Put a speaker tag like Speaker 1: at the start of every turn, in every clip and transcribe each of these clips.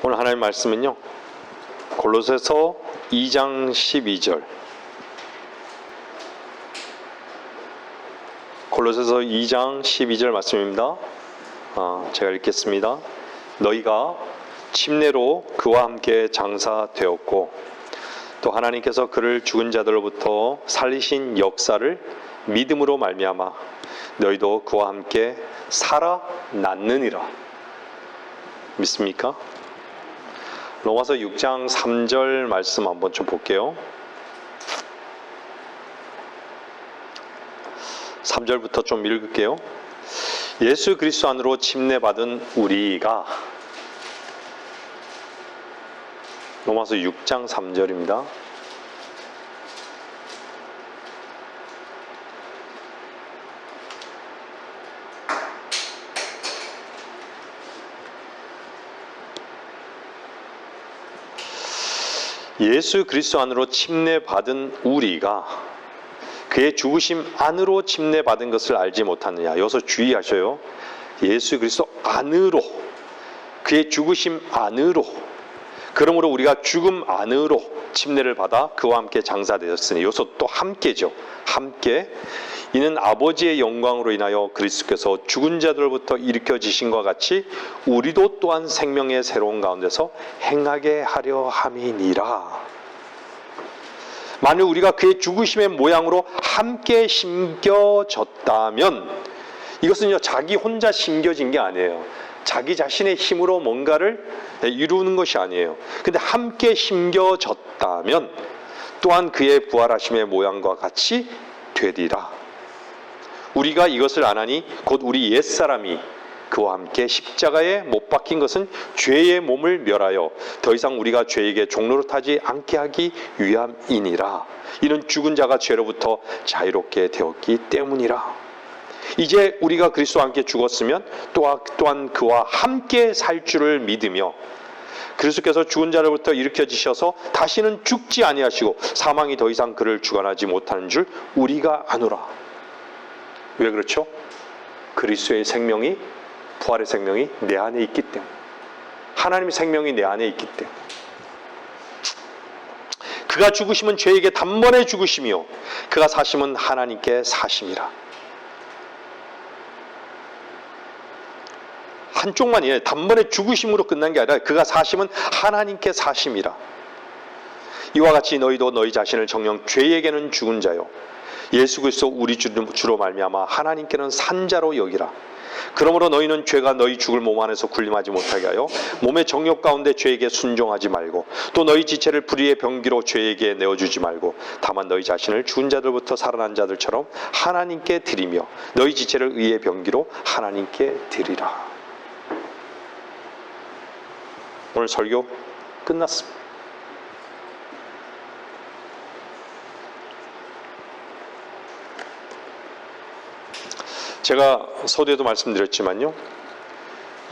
Speaker 1: 오늘 하나님 말씀은요, 골로새서 2장 12절. 골로새서 2장 12절 말씀입니다. 제가 읽겠습니다. 너희가 침례로 그와 함께 장사되었고 또 하나님께서 그를 죽은 자들로부터 살리신 역사를 믿음으로 말미암아 너희도 그와 함께 살아났느니라. 믿습니까? 로마서 6장 3절 말씀 한번 좀 볼게요. 3절부터 좀 읽을게요. 예수 그리스도 안으로 침례받은 우리가, 로마서 6장 3절입니다. 예수 그리스도 안으로 침례받은 우리가 그의 죽으심 안으로 침례받은 것을 알지 못하느냐. 여기서 주의하셔요. 예수 그리스도 안으로, 그의 죽으심 안으로, 그러므로 우리가 죽음 안으로 침례를 받아 그와 함께 장사되었으니, 여기서 또 함께죠. 함께. 이는 아버지의 영광으로 인하여 그리스도께서 죽은 자들로부터 일으켜지신과 같이 우리도 또한 생명의 새로운 가운데서 행하게 하려 함이니라. 만일 우리가 그의 죽으심의 모양으로 함께 심겨졌다면, 이것은요 자기 혼자 심겨진 게 아니에요. 자기 자신의 힘으로 뭔가를 이루는 것이 아니에요. 근데 함께 심겨졌다면 또한 그의 부활하심의 모양과 같이 되리라. 우리가 이것을 안하니 곧 우리 옛사람이 그와 함께 십자가에 못 박힌 것은 죄의 몸을 멸하여 더 이상 우리가 죄에게 종노릇하지 않게 하기 위함이니라. 이는 죽은 자가 죄로부터 자유롭게 되었기 때문이라. 이제 우리가 그리스도와 함께 죽었으면 또한 그와 함께 살 줄을 믿으며, 그리스도께서 죽은 자로부터 일으켜지셔서 다시는 죽지 아니하시고 사망이 더 이상 그를 주관하지 못하는 줄 우리가 아노라. 왜 그렇죠? 그리스도의 생명이, 부활의 생명이 내 안에 있기 때문에, 하나님의 생명이 내 안에 있기 때문에. 그가 죽으심은 죄에게 단번에 죽으심이요 그가 사심은 하나님께 사심이라. 한쪽만 단번에 죽으심으로 끝난 게 아니라 그가 사심은 하나님께 사심이라. 이와 같이 너희도 너희 자신을 정녕 죄에게는 죽은 자요 예수 그리스도 우리 주로 말미암아 하나님께는 산 자로 여기라. 그러므로 너희는 죄가 너희 죽을 몸 안에서 군림하지 못하게 하여 몸의 정욕 가운데 죄에게 순종하지 말고, 또 너희 지체를 불의의 병기로 죄에게 내어주지 말고, 다만 너희 자신을 죽은 자들부터 살아난 자들처럼 하나님께 드리며 너희 지체를 의의 병기로 하나님께 드리라. 오늘 설교 끝났습니다. 제가 서두에도 말씀드렸지만요,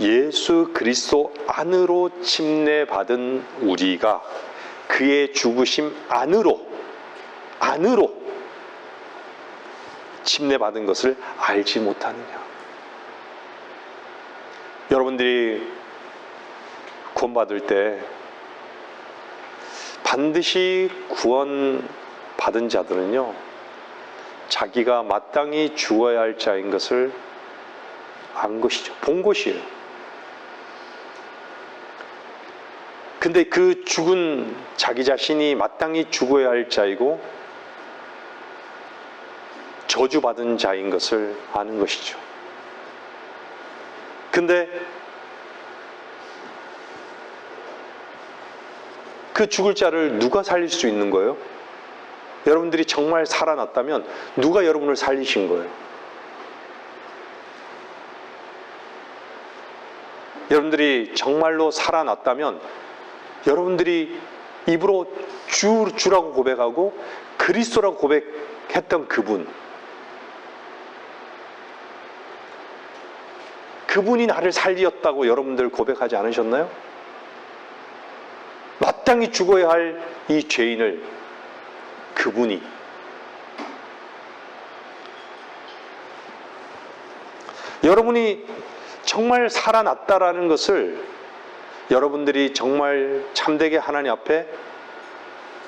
Speaker 1: 예수 그리스도 안으로 침례받은 우리가 그의 죽으심 안으로 침례받은 것을 알지 못하느냐. 여러분들이 구원받을 때 반드시 구원받은 자들은요, 자기가 마땅히 죽어야 할 자인 것을 안 것이죠. 본 것이에요. 근데 그 죽은 자기 자신이 마땅히 죽어야 할 자이고 저주받은 자인 것을 아는 것이죠. 근데 그 죽을 자를 누가 살릴 수 있는 거예요? 여러분들이 정말 살아났다면 누가 여러분을 살리신 거예요? 여러분들이 정말로 살아났다면 여러분들이 입으로 주라고 고백하고 그리스도라고 고백했던 그분이 나를 살렸다고 여러분들 고백하지 않으셨나요? 마땅히 죽어야 할 이 죄인을 그분이, 여러분이 정말 살아났다라는 것을 여러분들이 정말 참되게 하나님 앞에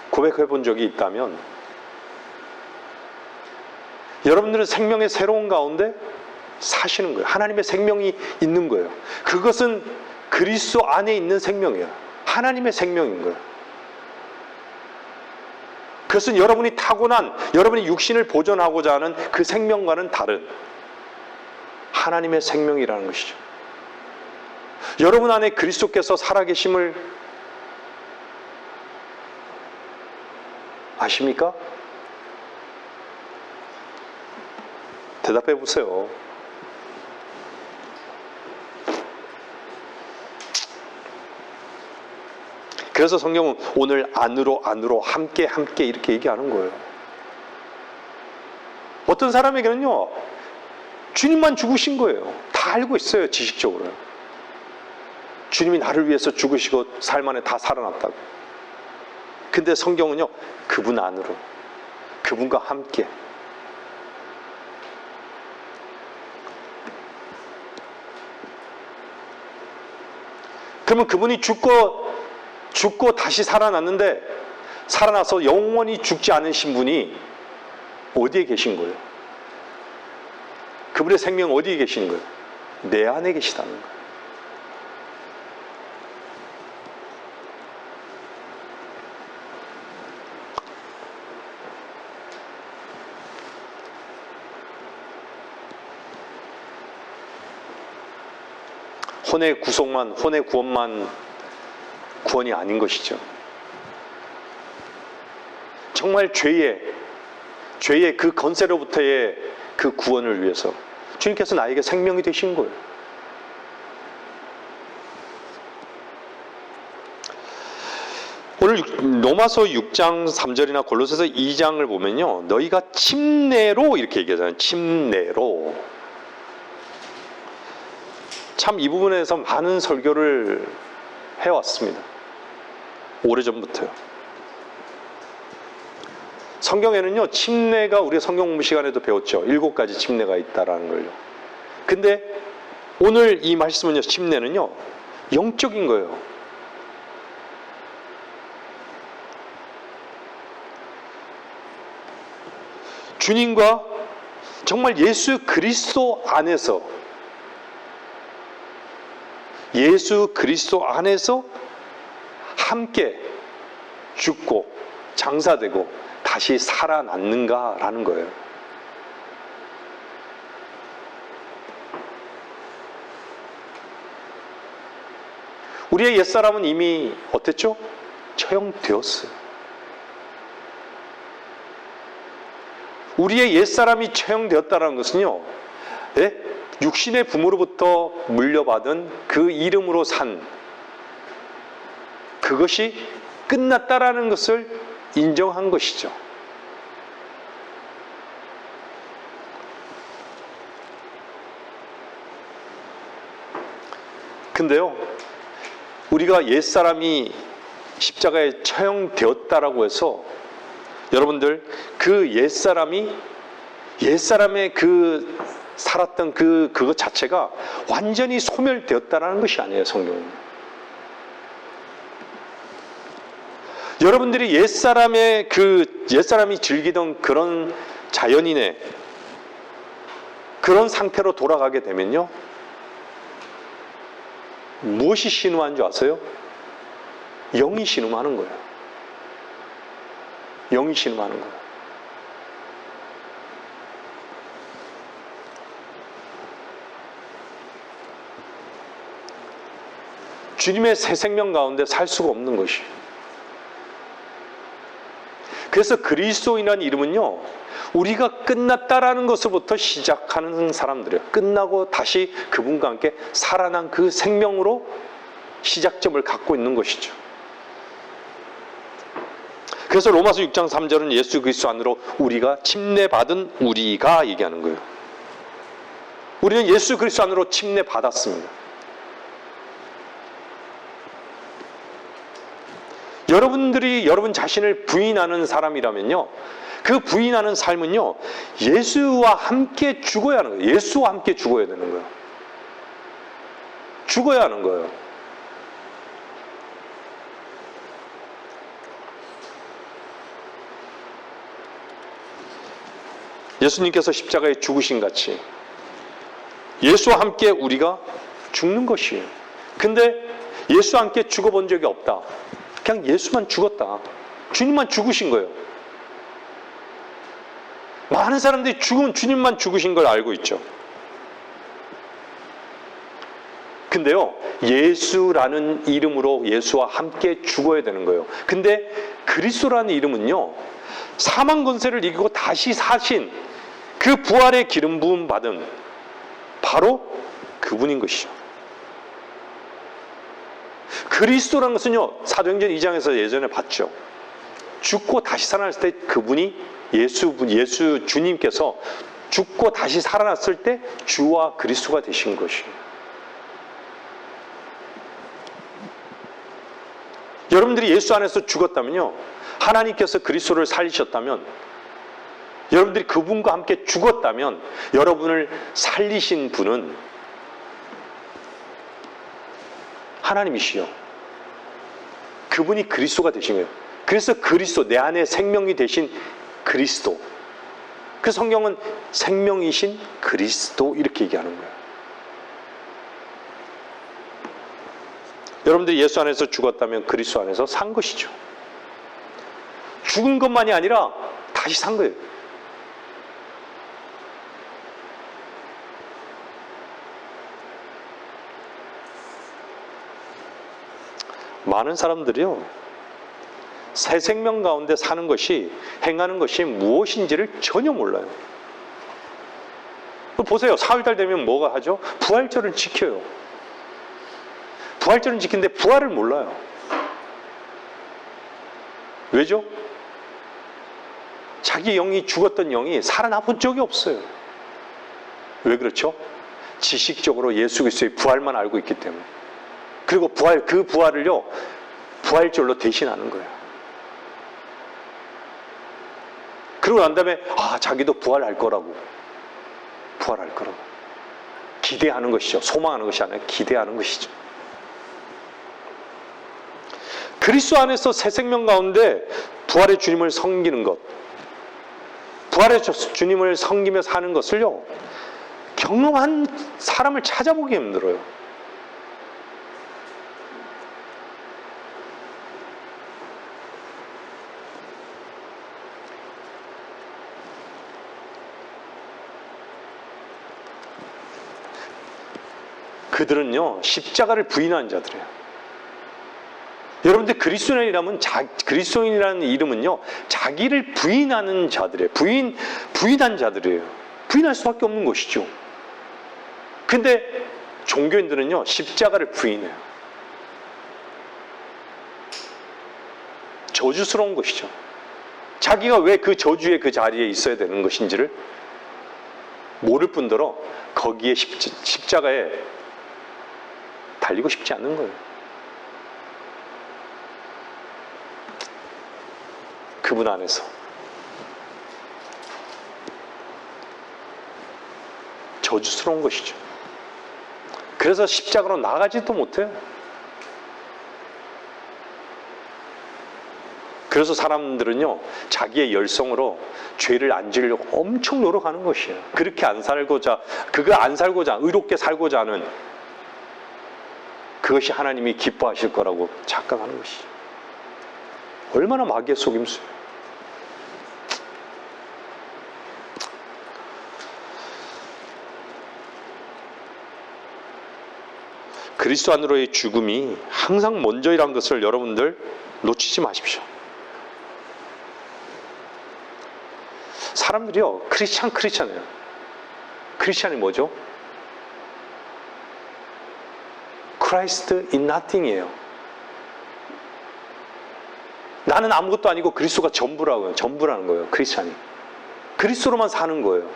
Speaker 1: 고백해 본 적이 있다면 여러분들은 생명의 새로운 가운데 사시는 거예요. 하나님의 생명이 있는 거예요. 그것은 그리스도 안에 있는 생명이에요. 하나님의 생명인 거예요. 그것은 여러분이 타고난, 여러분이 육신을 보존하고자 하는 그 생명과는 다른 하나님의 생명이라는 것이죠. 여러분 안에 그리스도께서 살아계심을 아십니까? 대답해 보세요. 그래서 성경은 오늘 안으로 함께 이렇게 얘기하는 거예요. 어떤 사람에게는요, 주님만 죽으신 거예요. 다 알고 있어요, 지식적으로. 주님이 나를 위해서 죽으시고 삶 안에 다 살아났다고. 근데 성경은요, 그분 안으로, 그분과 함께. 그러면 그분이 죽고 다시 살아났는데, 살아나서 영원히 죽지 않으신 분이 어디에 계신 거예요? 그분의 생명 어디에 계신 거예요? 내 안에 계시다는 거예요. 혼의 구속만, 혼의 구원만 구원이 아닌 것이죠. 정말 죄의 그 건세로부터의 그 구원을 위해서 주님께서 나에게 생명이 되신 거예요. 오늘 로마서 6장 3절이나 골로새서 2장을 보면요, 너희가 침례로 이렇게 얘기하잖아요. 침례로. 참 이 부분에서 많은 설교를 해왔습니다. 오래전부터요. 성경에는요, 침례가 우리가 성경 공부 시간에도 배웠죠. 7가지 침례가 있다라는 걸요. 근데 오늘 이 말씀은요, 침례는요, 영적인 거예요. 주님과 정말 예수 그리스도 안에서 함께 죽고 장사되고 다시 살아났는가라는 거예요. 우리의 옛사람은 이미 어땠죠? 처형되었어요. 우리의 옛사람이 처형되었다는 것은요, 육신의 부모로부터 물려받은 그 이름으로 산 그것이 끝났다라는 것을 인정한 것이죠. 근데요, 우리가 옛사람이 십자가에 처형되었다라고 해서 여러분들 그 옛사람의 그 살았던 그것 자체가 완전히 소멸되었다라는 것이 아니에요, 성경은. 여러분들이 옛사람이 즐기던 그런 자연인의 그런 상태로 돌아가게 되면요, 무엇이 신음하는 줄 아세요? 영이 신음하는 거예요. 영이 신음하는 거예요. 주님의 새 생명 가운데 살 수가 없는 것이에요. 그래서 그리스도인이라는 이름은요, 우리가 끝났다라는 것으로부터 시작하는 사람들이에요. 끝나고 다시 그분과 함께 살아난 그 생명으로 시작점을 갖고 있는 것이죠. 그래서 로마서 6장 3절은 예수 그리스도 안으로 우리가 침례받은 우리가 얘기하는 거예요. 우리는 예수 그리스도 안으로 침례받았습니다. 여러분 자신을 부인하는 사람이라면요, 그 부인하는 삶은요, 예수와 함께 죽어야 하는 거예요. 예수와 함께 죽어야 되는 거예요. 죽어야 하는 거예요. 예수님께서 십자가에 죽으신 같이 예수와 함께 우리가 죽는 것이에요. 근데 예수와 함께 죽어본 적이 없다. 그냥 예수만 죽었다. 주님만 죽으신 거예요. 많은 사람들이 죽으면 주님만 죽으신 걸 알고 있죠. 근데요, 예수라는 이름으로 예수와 함께 죽어야 되는 거예요. 근데 그리스도라는 이름은요, 사망 권세를 이기고 다시 사신 그 부활의 기름 부음 받은 바로 그분인 것이죠. 그리스도라는 것은요, 사도행전 2장에서 예전에 봤죠. 죽고 다시 살아났을 때 그분이 예수 주님께서 죽고 다시 살아났을 때 주와 그리스도가 되신 것이에요. 여러분들이 예수 안에서 죽었다면요, 하나님께서 그리스도를 살리셨다면, 여러분들이 그분과 함께 죽었다면 여러분을 살리신 분은 하나님이시요. 그분이 그리스도가 되신 거예요. 그래서 그리스도, 내 안에 생명이 되신 그리스도. 그 성경은 생명이신 그리스도 이렇게 얘기하는 거예요. 여러분들이 예수 안에서 죽었다면 그리스도 안에서 산 것이죠. 죽은 것만이 아니라 다시 산 거예요. 많은 사람들이요, 새 생명 가운데 사는 것이, 행하는 것이 무엇인지를 전혀 몰라요. 보세요. 사흘달 되면 뭐가 하죠? 부활절을 지켜요. 부활절은 지키는데 부활을 몰라요. 왜죠? 자기 영이 죽었던 영이 살아나 본 적이 없어요. 왜 그렇죠? 지식적으로 예수 그리스도의 부활만 알고 있기 때문에. 그리고 그 부활을요, 부활절로 대신하는 거예요. 그러고 난 다음에 자기도 부활할 거라고. 기대하는 것이죠. 소망하는 것이 아니라 기대하는 것이죠. 그리스도 안에서 새 생명 가운데 부활의 주님을 섬기는 것, 부활의 주님을 섬기며 사는 것을요, 경험한 사람을 찾아보기 힘들어요. 그들은요, 십자가를 부인한 자들이에요. 여러분들 그리스도인이라는 이름은요, 자기를 부인하는 자들이에요. 부인한 자들이에요. 부인할 수밖에 없는 것이죠. 근데 종교인들은요, 십자가를 부인해요. 저주스러운 것이죠. 자기가 왜 그 저주의 그 자리에 있어야 되는 것인지를 모를 뿐더러 거기에 십자가에 달리고 싶지 않는 거예요. 그분 안에서. 저주스러운 것이죠. 그래서 십자가로 나가지도 못해요. 그래서 사람들은요, 자기의 열성으로 죄를 안 지으려고 엄청 노력하는 것이에요. 그렇게 안 살고자, 의롭게 살고자 하는 그것이 하나님이 기뻐하실 거라고 착각하는 것이죠. 얼마나 마귀의 속임수예요. 그리스도 안으로의 죽음이 항상 먼저이란 것을 여러분들 놓치지 마십시오. 사람들이요, 크리스찬이에요. 크리스찬이 뭐죠? Christ in nothing이에요. 나는 아무것도 아니고 그리스도가 전부라는 거예요. 크리스찬이. 그리스도로만 사는 거예요.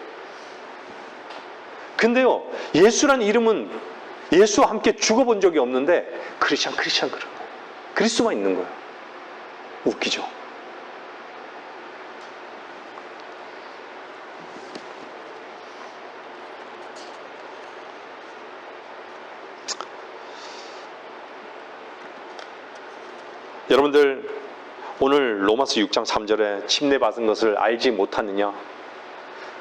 Speaker 1: 근데요, 예수라는 이름은 예수와 함께 죽어본 적이 없는데 크리스찬 그런 거예요. 그리스도만 있는 거예요. 웃기죠? 여러분들, 오늘 로마서 6장 3절에 침례받은 것을 알지 못하느냐?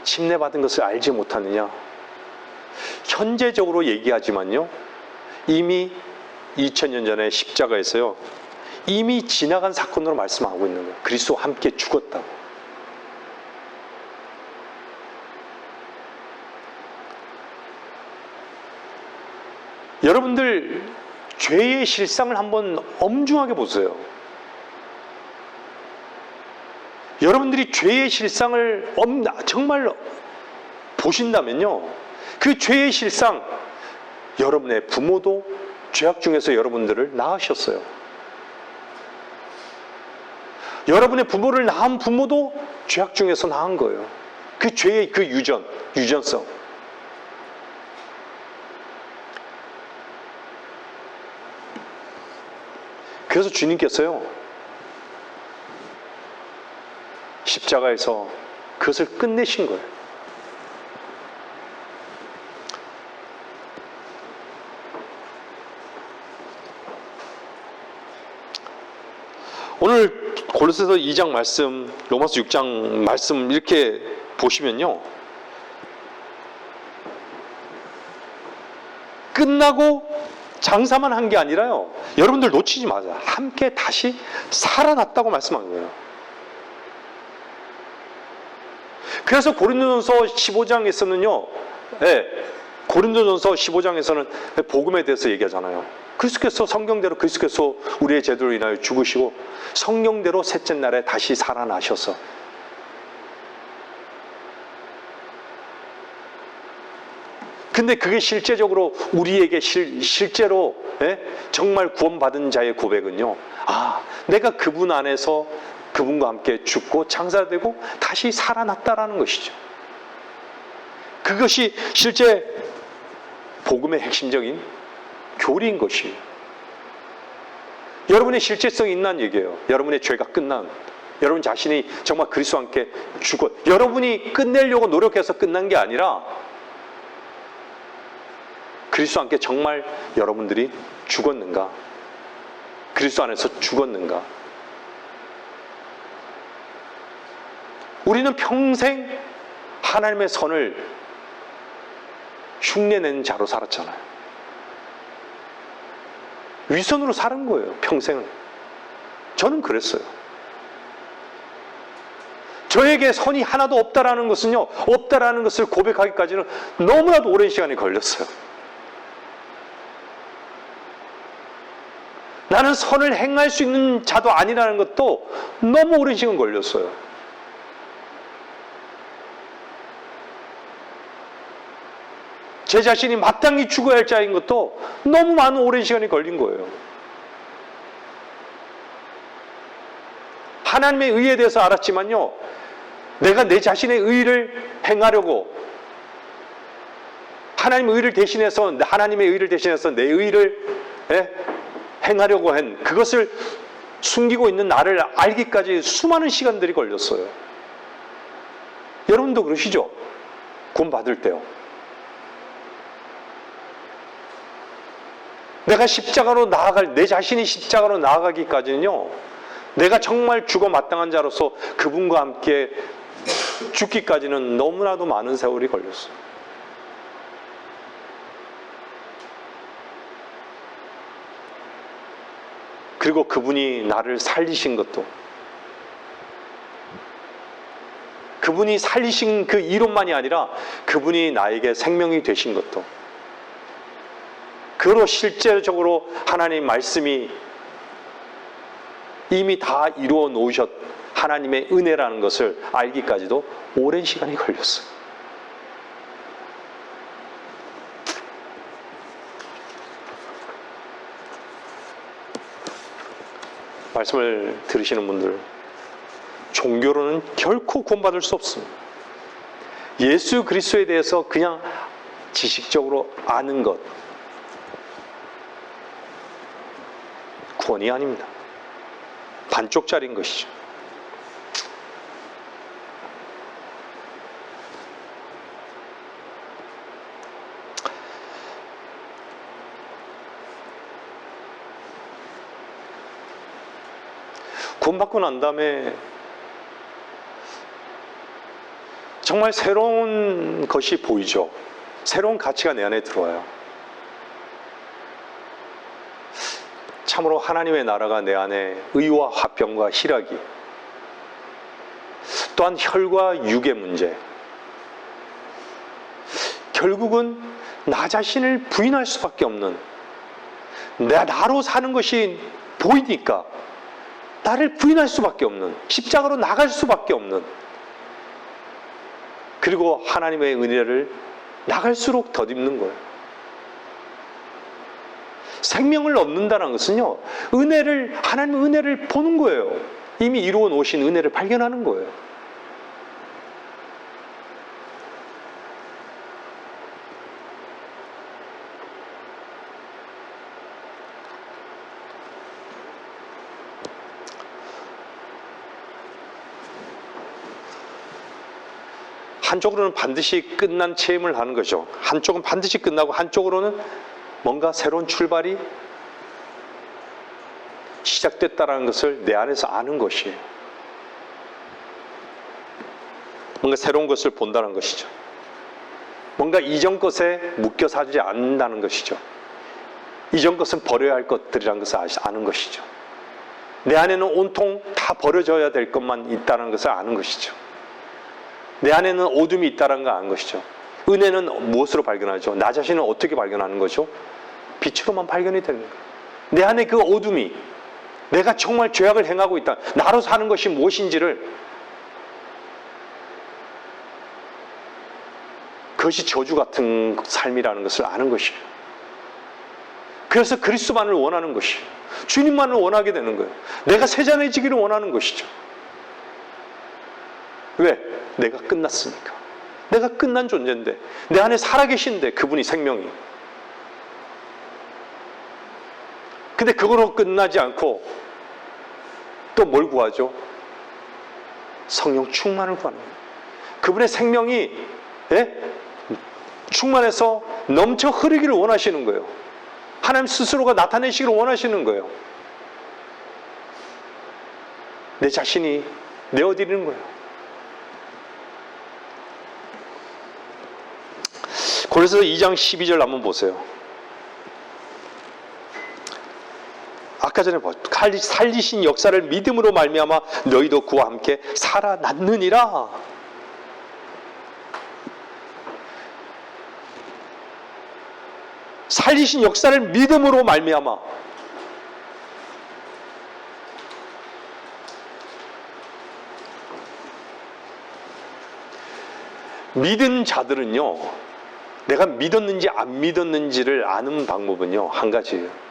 Speaker 1: 침례받은 것을 알지 못하느냐? 현재적으로 얘기하지만요, 이미 2000년 전에 십자가에서요, 이미 지나간 사건으로 말씀하고 있는 거예요. 그리스도와 함께 죽었다고. 여러분들 죄의 실상을 한번 엄중하게 보세요. 여러분들이 죄의 실상을 정말 보신다면요, 그 죄의 실상, 여러분의 부모도 죄악 중에서 여러분들을 낳으셨어요. 여러분의 부모를 낳은 부모도 죄악 중에서 낳은 거예요. 그 죄의 그 유전성. 그래서 주님께서요, 십자가에서 그것을 끝내신 거예요. 오늘 골로새서 2장 말씀, 로마서 6장 말씀 이렇게 보시면요, 끝나고 장사만 한 게 아니라요, 여러분들 놓치지 마세요. 함께 다시 살아났다고 말씀하는 거예요. 그래서 고린도전서 15장에서는요, 고린도전서 15장에서는 복음에 대해서 얘기하잖아요. 그리스도께서 성경대로, 그리스도께서 우리의 죄들로 인하여 죽으시고 성경대로 셋째 날에 다시 살아나셔서, 근데 그게 실제적으로 우리에게 실제로 정말 구원받은 자의 고백은요, 내가 그분 안에서 그분과 함께 죽고 장사되고 다시 살아났다라는 것이죠. 그것이 실제 복음의 핵심적인 교리인 것이에요. 여러분의 실제성이 있는 얘기예요. 여러분의 죄가 끝난, 여러분 자신이 정말 그리스도와 함께 죽어, 여러분이 끝내려고 노력해서 끝난 게 아니라 그리스도 함께 정말 여러분들이 죽었는가? 그리스도 안에서 죽었는가? 우리는 평생 하나님의 선을 흉내내는 자로 살았잖아요. 위선으로 사는 거예요, 평생을. 저는 그랬어요. 저에게 선이 하나도 없다라는 것은요, 없다라는 것을 고백하기까지는 너무나도 오랜 시간이 걸렸어요. 나는 선을 행할 수 있는 자도 아니라는 것도 너무 오랜 시간 걸렸어요. 제 자신이 마땅히 죽어야 할 자인 것도 너무 많은 오랜 시간이 걸린 거예요. 하나님의 의에 대해서 알았지만요, 내가 내 자신의 의를 행하려고, 하나님의 의를 대신해서 내 의를 행하려고 한 그것을 숨기고 있는 나를 알기까지 수많은 시간들이 걸렸어요. 여러분도 그러시죠? 구원 받을 때요. 내 자신이 십자가로 나아가기까지는요, 내가 정말 죽어 마땅한 자로서 그분과 함께 죽기까지는 너무나도 많은 세월이 걸렸어요. 그리고 그분이 나를 살리신 것도, 그분이 살리신 그 이론만이 아니라 그분이 나에게 생명이 되신 것도, 그로 실제적으로 하나님 말씀이 이미 다 이루어 놓으셨 하나님의 은혜라는 것을 알기까지도 오랜 시간이 걸렸어요. 말씀을 들으시는 분들, 종교로는 결코 구원받을 수 없습니다. 예수 그리스도에 대해서 그냥 지식적으로 아는 것, 구원이 아닙니다. 반쪽짜리인 것이죠. 구원받고 난 다음에 정말 새로운 것이 보이죠. 새로운 가치가 내 안에 들어와요. 참으로 하나님의 나라가 내 안에 의와 화평과 희락이, 또한 혈과 육의 문제, 결국은 나 자신을 부인할 수밖에 없는, 나로 사는 것이 보이니까 나를 부인할 수밖에 없는, 십자가로 나갈 수밖에 없는, 그리고 하나님의 은혜를 나갈수록 덧입는 거예요. 생명을 얻는다는 것은요, 하나님의 은혜를 보는 거예요. 이미 이루어 놓으신 은혜를 발견하는 거예요. 한쪽으로는 반드시 끝난 체험을 하는 거죠. 한쪽은 반드시 끝나고 한쪽으로는 뭔가 새로운 출발이 시작됐다는 것을 내 안에서 아는 것이에요. 뭔가 새로운 것을 본다는 것이죠. 뭔가 이전 것에 묶여 살지 않는다는 것이죠. 이전 것은 버려야 할 것들이라는 것을 아는 것이죠. 내 안에는 온통 다 버려져야 될 것만 있다는 것을 아는 것이죠. 내 안에는 어둠이 있다는 걸 아는 것이죠. 은혜는 무엇으로 발견하죠? 나 자신을 어떻게 발견하는 거죠? 빛으로만 발견이 되는 거예요. 내 안에 그 어둠이, 내가 정말 죄악을 행하고 있다, 나로 사는 것이 무엇인지를, 그것이 저주 같은 삶이라는 것을 아는 것이에요. 그래서 그리스도만을 원하는 것이에요. 주님만을 원하게 되는 거예요. 내가 세잔해지기를 원하는 것이죠. 왜? 내가 끝났으니까. 내가 끝난 존재인데, 내 안에 살아계신데, 그분이 생명이. 근데 그거로 끝나지 않고 또 뭘 구하죠? 성령 충만을 구하는 거예요. 그분의 생명이 충만해서 넘쳐 흐르기를 원하시는 거예요. 하나님 스스로가 나타내시기를 원하시는 거예요. 내 자신이 내어드리는 거예요. 그래서 2장 12절 한번 보세요. 아까 전에 살리신 역사를 믿음으로 말미암아 너희도 그와 함께 살아났느니라. 살리신 역사를 믿음으로 말미암아. 믿은 자들은요, 내가 믿었는지 안 믿었는지를 아는 방법은요, 한 가지예요.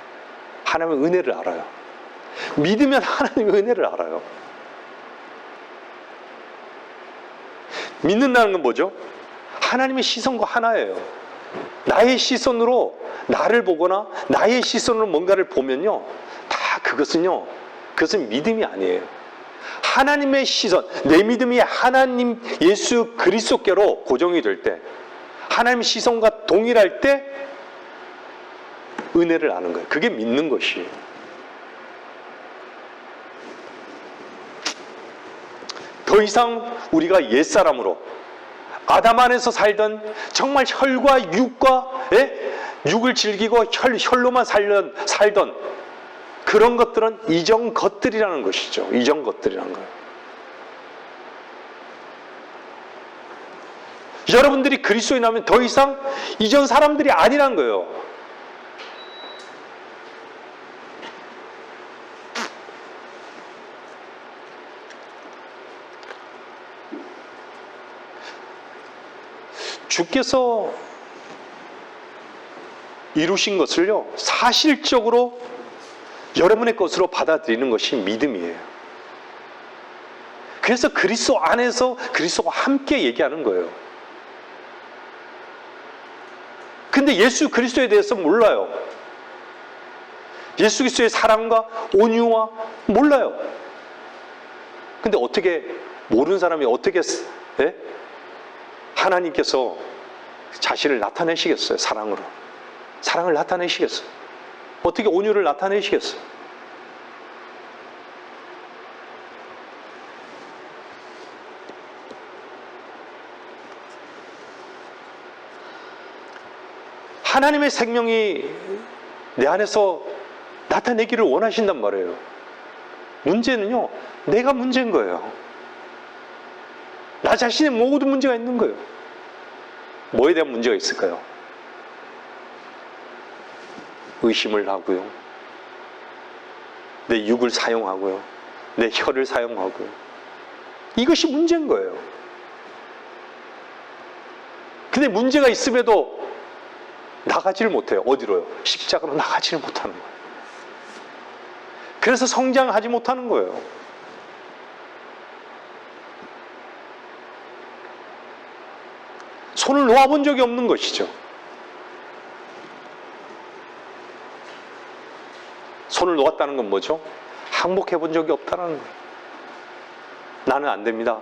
Speaker 1: 하나님의 은혜를 알아요. 믿으면 하나님의 은혜를 알아요. 믿는다는 건 뭐죠? 하나님의 시선과 하나예요. 나의 시선으로 나를 보거나 나의 시선으로 뭔가를 보면요, 다 그것은 믿음이 아니에요. 하나님의 시선, 내 믿음이 하나님 예수 그리스도께로 고정이 될 때, 하나님의 시선과 동일할 때 은혜를 아는 거예요. 그게 믿는 것이에요. 더 이상 우리가 옛사람으로 아담 안에서 살던 정말 혈과 육을 즐기고 혈로만 살던 그런 것들은 이전 것들이라는 것이죠. 이전 것들이라는 거예요. 여러분들이 그리스도에 나면 더 이상 이전 사람들이 아니란 거예요. 주께서 이루신 것을요, 사실적으로 여러분의 것으로 받아들이는 것이 믿음이에요. 그래서 그리스도 안에서 그리스도와 함께 얘기하는 거예요. 근데 예수 그리스도에 대해서 몰라요. 예수 그리스도의 사랑과 온유와 몰라요. 근데 어떻게, 모르는 사람이 어떻게 하나님께서 자신을 나타내시겠어요? 사랑으로. 사랑을 나타내시겠어요? 어떻게 온유를 나타내시겠어요? 하나님의 생명이 내 안에서 나타내기를 원하신단 말이에요. 문제는요, 내가 문제인 거예요. 나 자신의 모든 문제가 있는 거예요. 뭐에 대한 문제가 있을까요? 의심을 하고요, 내 육을 사용하고요, 내 혀를 사용하고요. 이것이 문제인 거예요. 근데 문제가 있음에도 나가지를 못해요. 어디로요? 십자가로 나가지를 못하는 거예요. 그래서 성장하지 못하는 거예요. 손을 놓아본 적이 없는 것이죠. 손을 놓았다는 건 뭐죠? 항복해 본 적이 없다는 거예요. 나는 안 됩니다.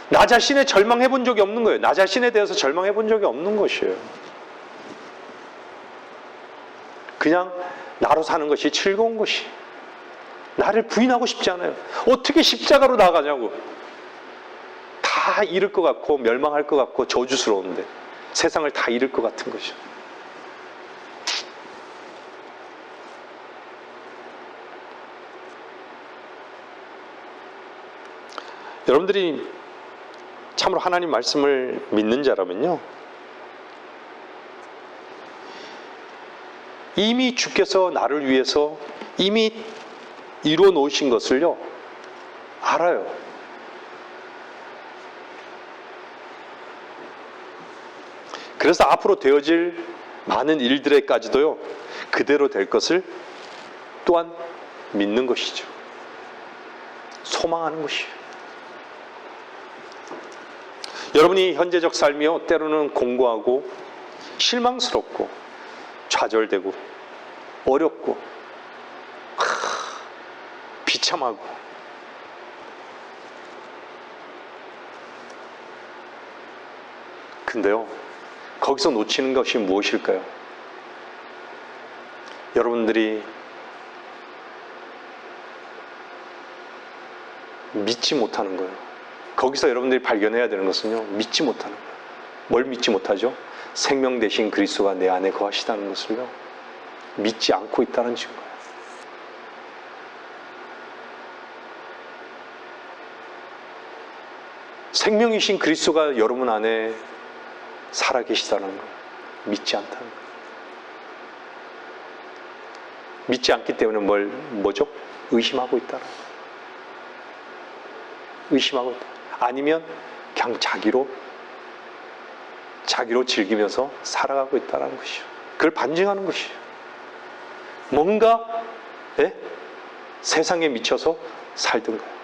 Speaker 1: 나 자신에 절망해 본 적이 없는 거예요. 나 자신에 대해서 절망해 본 적이 없는 것이에요. 그냥 나로 사는 것이 즐거운 것이, 나를 부인하고 싶지 않아요. 어떻게 십자가로 나가냐고. 다 잃을 것 같고 멸망할 것 같고 저주스러운데, 세상을 다 잃을 것 같은 것이죠. 여러분들이 참으로 하나님 말씀을 믿는 자라면요, 이미 주께서 나를 위해서 이미 이루어 놓으신 것을요 알아요. 그래서 앞으로 되어질 많은 일들에까지도요 그대로 될 것을 또한 믿는 것이죠. 소망하는 것이에요. 여러분이 현재적 삶이요 때로는 공고하고 실망스럽고 좌절되고 어렵고 비참하고, 근데요 거기서 놓치는 것이 무엇일까요? 여러분들이 믿지 못하는 거예요. 거기서 여러분들이 발견해야 되는 것은요, 믿지 못하는 거예요. 뭘 믿지 못하죠? 생명 되신 그리스도가 내 안에 거하시다는 것을요 믿지 않고 있다는 증거예요. 생명이신 그리스도가 여러분 안에 살아계시다는 거예요. 믿지 않다는 거예요. 믿지 않기 때문에 뭐죠? 의심하고 있다는 거예요. 의심하고 있다. 아니면 그냥 자기로 즐기면서 살아가고 있다는 것이죠. 그걸 반증하는 것이죠. 뭔가 세상에 미쳐서 살던 거예요.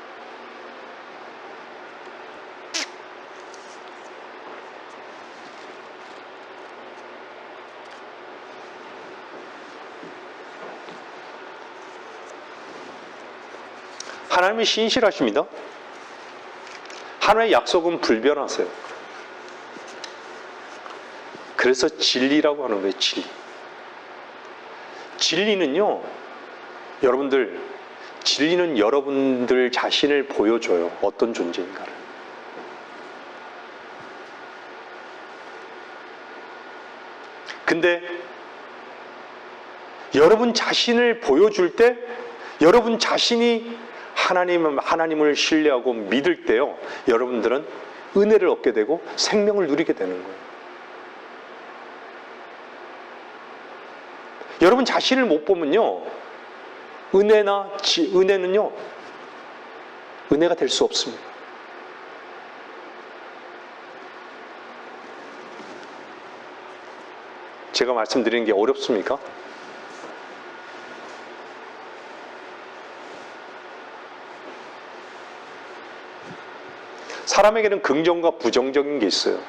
Speaker 1: 하나님이 신실하십니다. 하나님의 약속은 불변하세요. 그래서 진리라고 하는 거예요. 진리. 진리는요, 여러분들, 진리는 여러분들 자신을 보여줘요. 어떤 존재인가를. 근데 여러분 자신을 보여줄 때, 여러분 자신이 하나님을 신뢰하고 믿을 때요, 여러분들은 은혜를 얻게 되고 생명을 누리게 되는 거예요. 여러분 자신을 못 보면요, 은혜는요 은혜가 될 수 없습니다. 제가 말씀드리는 게 어렵습니까? 사람에게는 긍정과 부정적인 게 있어요.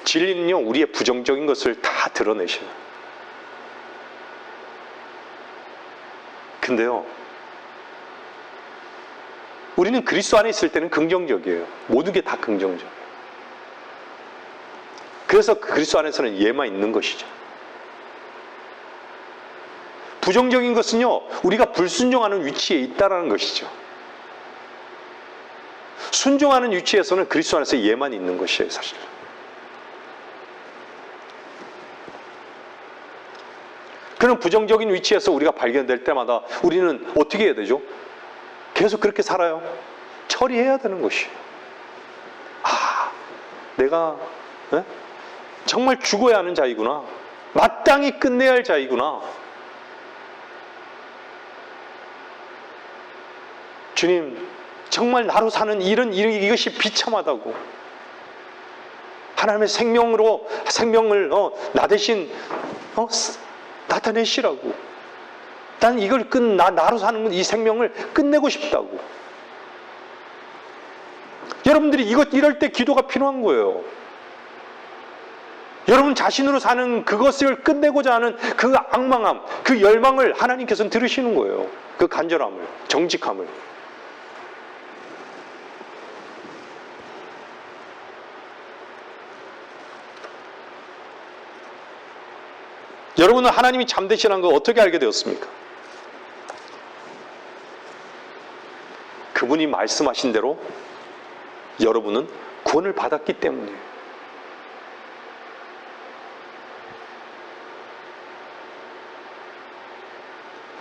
Speaker 1: 진리는요 우리의 부정적인 것을 다 드러내셔요. 근데요 우리는 그리스도 안에 있을 때는 긍정적이에요. 모든 게 다 긍정적이에요. 그래서 그리스도 안에서는 예만 있는 것이죠. 부정적인 것은요 우리가 불순종하는 위치에 있다는 것이죠. 순종하는 위치에서는 그리스도 안에서 예만 있는 것이에요. 사실 그런 부정적인 위치에서 우리가 발견될 때마다 우리는 어떻게 해야 되죠? 계속 그렇게 살아요. 처리해야 되는 것이에요. 내가 정말 죽어야 하는 자이구나. 마땅히 끝내야 할 자이구나. 주님, 정말 나로 사는 이것이 비참하다고. 하나님의 생명을 나 대신 나타내시라고. 난 이걸 나로 사는 이 생명을 끝내고 싶다고. 여러분들이 이럴 때 기도가 필요한 거예요. 여러분 자신으로 사는 그것을 끝내고자 하는 그 악망함, 그 열망을 하나님께서는 들으시는 거예요. 그 간절함을, 정직함을. 여러분은 하나님이 참되시라는 걸 어떻게 알게 되었습니까? 그분이 말씀하신 대로 여러분은 구원을 받았기 때문이에요.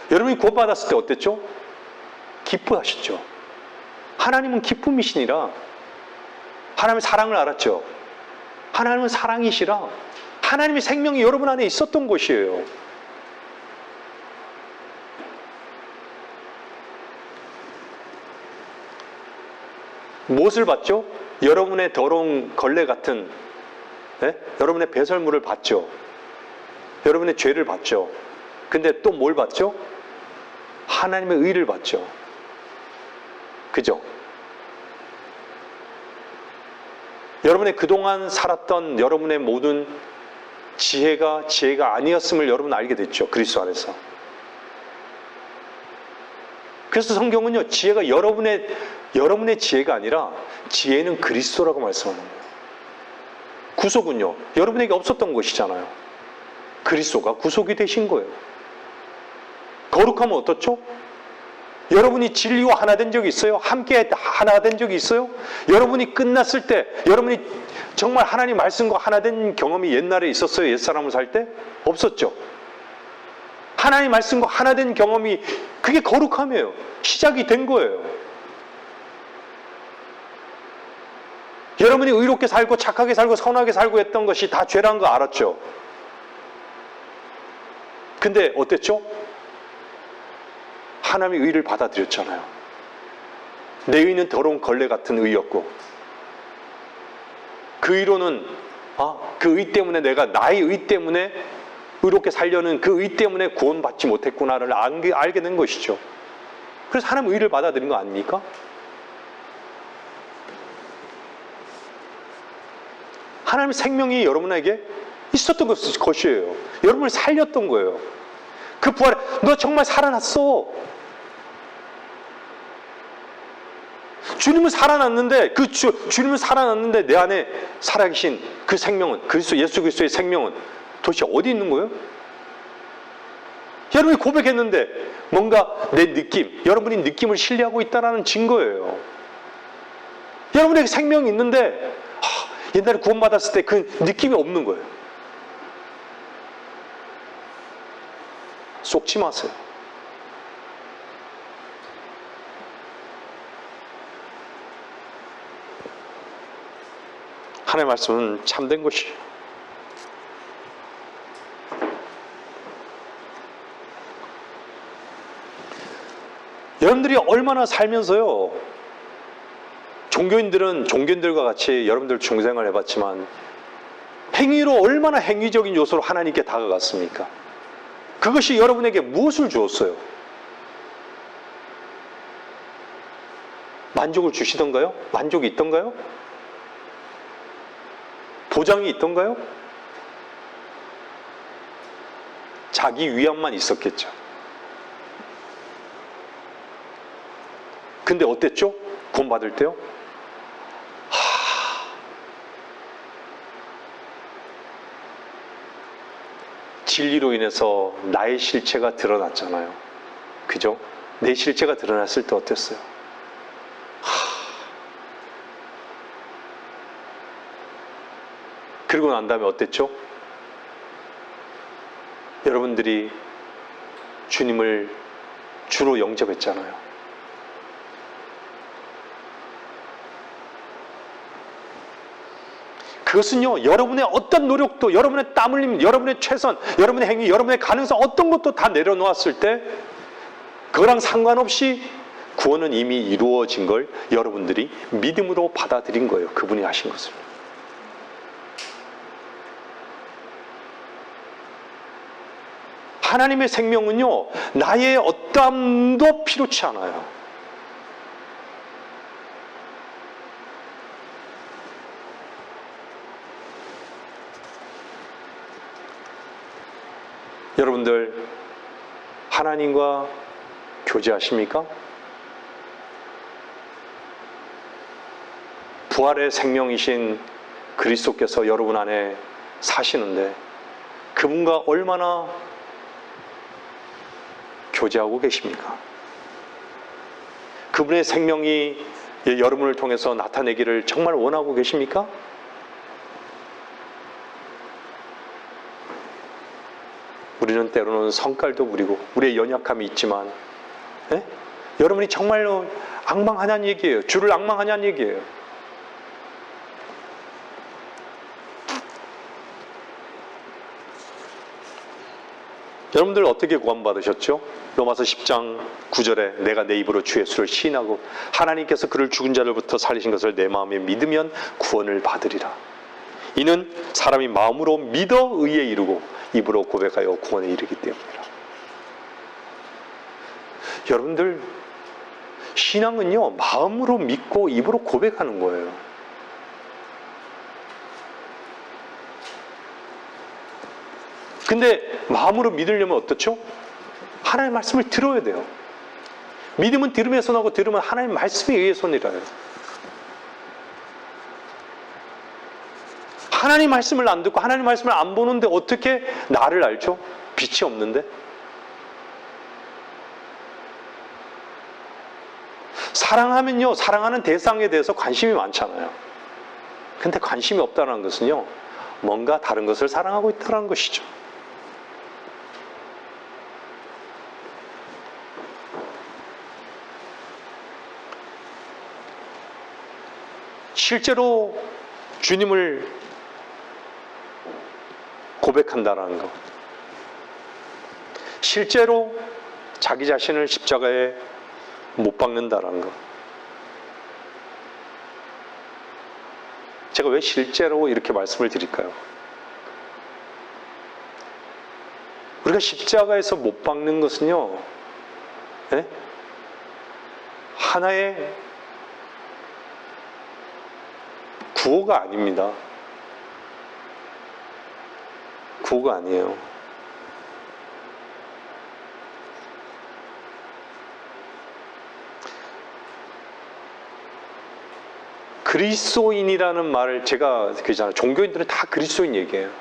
Speaker 1: 여러분이 구원받았을 때 어땠죠? 기뻐하셨죠. 하나님은 기쁨이시니라. 하나님의 사랑을 알았죠. 하나님은 사랑이시라. 하나님의 생명이 여러분 안에 있었던 것이에요. 무엇을 받죠? 여러분의 더러운 걸레 같은 여러분의 배설물을 받죠. 여러분의 죄를 받죠. 근데 또 뭘 받죠? 하나님의 의를 받죠. 그죠? 여러분의 그동안 살았던 여러분의 모든 지혜가 아니었음을 여러분 알게 됐죠. 그리스도 안에서. 그래서 성경은요, 지혜가 여러분의 지혜가 아니라 지혜는 그리스도라고 말씀하는 거예요. 구속은요, 여러분에게 없었던 것이잖아요. 그리스도가 구속이 되신 거예요. 거룩하면 어떻죠? 여러분이 진리와 하나 된 적이 있어요? 함께 하나 된 적이 있어요? 여러분이 끝났을 때, 여러분이 정말 하나님 말씀과 하나 된 경험이 옛날에 있었어요? 옛사람을 살 때? 없었죠. 하나님 말씀과 하나 된 경험이 그게 거룩함이에요. 시작이 된 거예요. 여러분이 의롭게 살고 착하게 살고 선하게 살고 했던 것이 다 죄라는 거 알았죠. 근데 어땠죠? 하나님의 의를 받아들였잖아요. 내 의는 더러운 걸레 같은 의였고, 그 의로는 그 의 때문에 내가 나의 의 때문에 의롭게 살려는 그 의 때문에 구원받지 못했구나를 알게 된 것이죠. 그래서 하나님의 의를 받아들인 거 아닙니까? 하나님의 생명이 여러분에게 있었던 것이에요. 여러분을 살렸던 거예요. 그 부활에 너 정말 살아났어. 주님은 살아났는데 주님은 살아났는데 내 안에 살아계신 그 생명은 예수 그리스도의 생명은 도대체 어디 있는 거예요? 여러분이 고백했는데 뭔가 내 느낌, 여러분이 느낌을 신뢰하고 있다는 증거예요. 여러분에게 생명이 있는데 옛날에 구원받았을 때 그 느낌이 없는 거예요. 속지 마세요. 하나님의 말씀은 참된 것이에요. 여러분들이 얼마나 살면서요, 종교인들과 같이 여러분들 중생을 해봤지만 행위로 얼마나 행위적인 요소로 하나님께 다가갔습니까? 그것이 여러분에게 무엇을 주었어요? 만족을 주시던가요? 만족이 있던가요? 보장이 있던가요? 자기 위안만 있었겠죠. 근데 어땠죠? 구원받을 때요? 진리로 인해서 나의 실체가 드러났잖아요. 그죠? 내 실체가 드러났을 때 어땠어요? 그리고 난 다음에 어땠죠? 여러분들이 주님을 주로 영접했잖아요. 그것은요, 여러분의 어떤 노력도, 여러분의 땀 흘림, 여러분의 최선, 여러분의 행위, 여러분의 가능성, 어떤 것도 다 내려놓았을 때 그거랑 상관없이 구원은 이미 이루어진 걸 여러분들이 믿음으로 받아들인 거예요. 그분이 하신 것을. 하나님의 생명은요, 나의 어떠함도 필요치 않아요. 여러분들 하나님과 교제하십니까? 부활의 생명이신 그리스도께서 여러분 안에 사시는데 그분과 얼마나 교제하고 계십니까? 그분의 생명이 여러분을 통해서 나타내기를 정말 원하고 계십니까? 우리는 때로는 성깔도 부리고 우리의 연약함이 있지만 여러분이 정말로 앙망하냐는 얘기예요. 주를 앙망하냐는 얘기예요. 여러분들 어떻게 구원받으셨죠? 로마서 10장 9절에 내가 내 입으로 주 예수를 시인하고 하나님께서 그를 죽은 자들부터 살리신 것을 내 마음에 믿으면 구원을 받으리라. 이는 사람이 마음으로 믿어 의에 이르고 입으로 고백하여 구원에 이르기 때문이라. 여러분들 신앙은요, 마음으로 믿고 입으로 고백하는 거예요. 근데 마음으로 믿으려면 어떻죠? 하나님의 말씀을 들어야 돼요. 믿음은 들음에서 나고 들으면 하나님의 말씀에 의해서 내려요. 하나님 말씀을 안 듣고 하나님 말씀을 안 보는데 어떻게 나를 알죠? 빛이 없는데. 사랑하면요, 사랑하는 대상에 대해서 관심이 많잖아요. 근데 관심이 없다는 것은요, 뭔가 다른 것을 사랑하고 있다는 것이죠. 실제로 주님을 고백한다는 것, 실제로 자기 자신을 십자가에 못 박는다는 것. 제가 왜 실제로 이렇게 말씀을 드릴까요? 우리가 십자가에서 못 박는 것은요, 하나의 구호가 아닙니다. 구호가 아니에요. 그리스도인이라는 말을 제가 그잖아요. 종교인들은 다 그리스도인 얘기해요.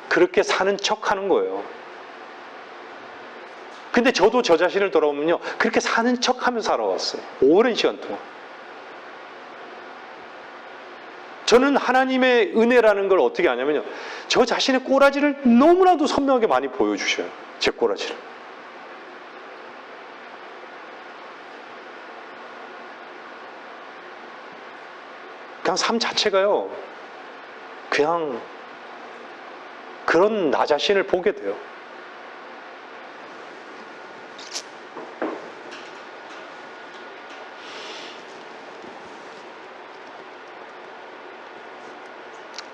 Speaker 1: 그렇게 사는 척 하는 거예요. 근데 저도 저 자신을 돌아보면요, 그렇게 사는 척 하면서 살아왔어요. 오랜 시간 동안. 저는 하나님의 은혜라는 걸 어떻게 아냐면요, 저 자신의 꼬라지를 너무나도 선명하게 많이 보여주셔요. 제 꼬라지를. 그냥 삶 자체가요, 그냥 그런 나 자신을 보게 돼요.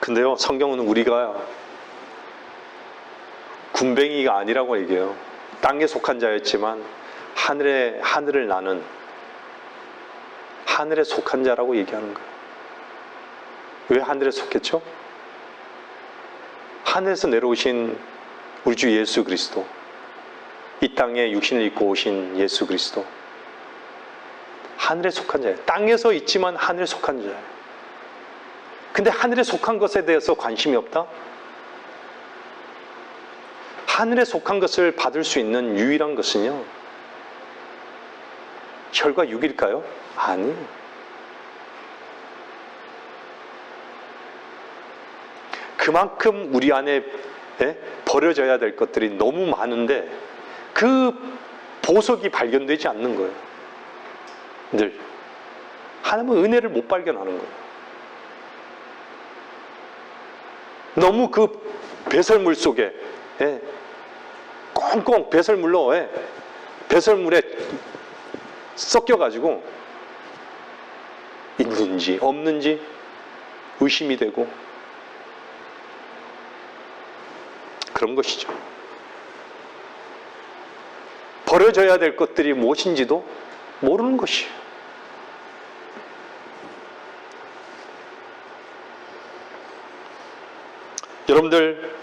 Speaker 1: 근데요, 성경은 우리가 군뱅이가 아니라고 얘기해요. 땅에 속한 자였지만 하늘을 나는 하늘에 속한 자라고 얘기하는 거예요. 왜 하늘에 속했죠? 하늘에서 내려오신 우리 주 예수 그리스도, 이 땅에 육신을 입고 오신 예수 그리스도, 하늘에 속한 자예요. 땅에서 있지만 하늘에 속한 자예요. 근데 하늘에 속한 것에 대해서 관심이 없다? 하늘에 속한 것을 받을 수 있는 유일한 것은요, 혈과 육일까요? 아니에요. 그만큼 우리 안에 버려져야 될 것들이 너무 많은데 그 보석이 발견되지 않는 거예요. 늘 하나님은 은혜를 못 발견하는 거예요. 너무 그 배설물 속에 꽁꽁 배설물에 섞여가지고 있는지 없는지 의심이 되고 그런 것이죠. 버려져야 될 것들이 무엇인지도 모르는 것이에요. 여러분들